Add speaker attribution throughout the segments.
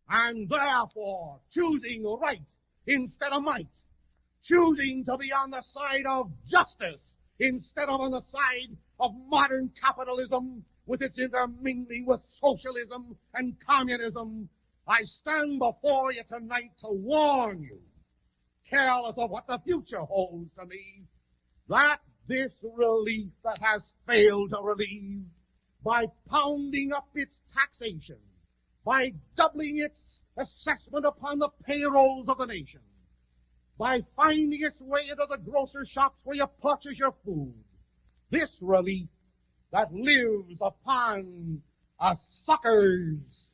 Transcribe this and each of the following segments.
Speaker 1: and therefore choosing right instead of might, choosing to be on the side of justice instead of on the side of modern capitalism with its intermingling with socialism and communism, I stand before you tonight to warn you, careless of what the future holds to me, that this relief that has failed to relieve, by pounding up its taxation, by doubling its assessment upon the payrolls of the nation, by finding its way into the grocery shops where you purchase your food, this relief that lives upon a suckers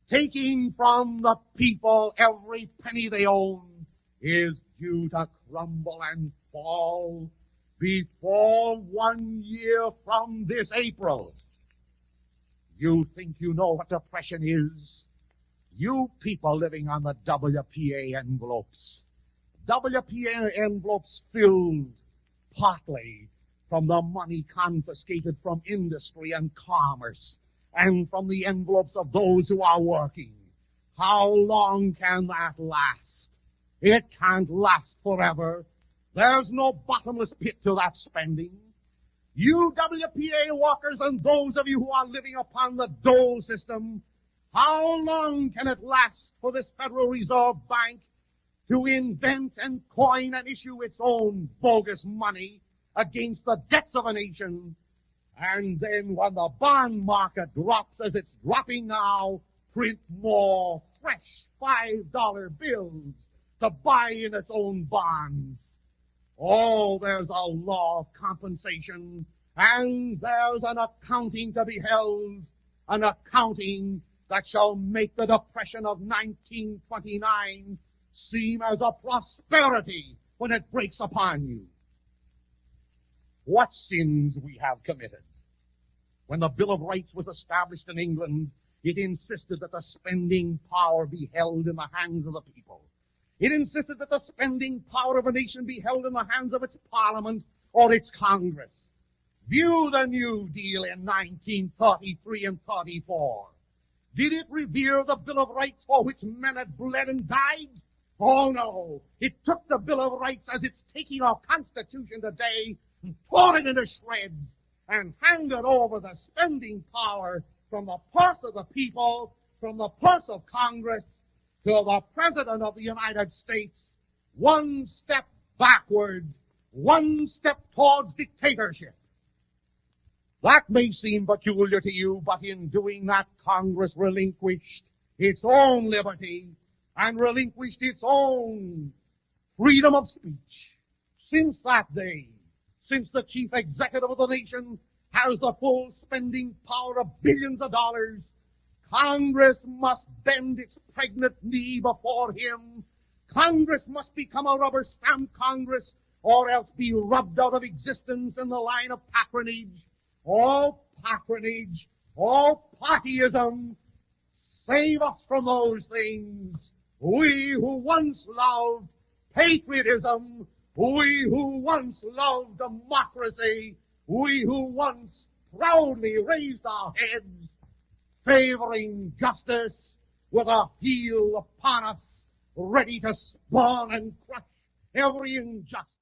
Speaker 1: taking from the people every penny they own is due to crumble and fall before 1 year from this April. You think you know what depression is? You people living on the WPA envelopes. WPA envelopes filled partly from the money confiscated from industry and commerce and from the envelopes of those who are working. How long can that last? It can't last forever. There's no bottomless pit to that spending. You WPA workers and those of you who are living upon the dole system, how long can it last for this Federal Reserve Bank to invent and coin and issue its own bogus money against the debts of a nation? And then when the bond market drops as it's dropping now, print more fresh $5 bills to buy in its own bonds. Oh, there's a law of compensation, and there's an accounting to be held, an accounting that shall make the Depression of 1929 seem as a prosperity when it breaks upon you. What sins we have committed. When the Bill of Rights was established in England, it insisted that the spending power be held in the hands of the people. It insisted that the spending power of a nation be held in the hands of its parliament or its Congress. View the New Deal in 1933 and 34. Did it revere the Bill of Rights for which men had bled and died? Oh no. It took the Bill of Rights as it's taking our Constitution today and tore it into shreds and handed over the spending power from the purse of the people, from the purse of Congress, to the President of the United States, one step backward, one step towards dictatorship. That may seem peculiar to you, but in doing that, Congress relinquished its own liberty and relinquished its own freedom of speech. Since that day, since the chief executive of the nation has the full spending power of billions of dollars, Congress must bend its pregnant knee before him. Congress must become a rubber stamp Congress, or else be rubbed out of existence in the line of patronage. Oh, patronage! Oh, partyism! Save us from those things. We who once loved patriotism, we who once loved democracy, we who once proudly raised our heads, favoring justice with a heel upon us, ready to spawn and crush every injustice.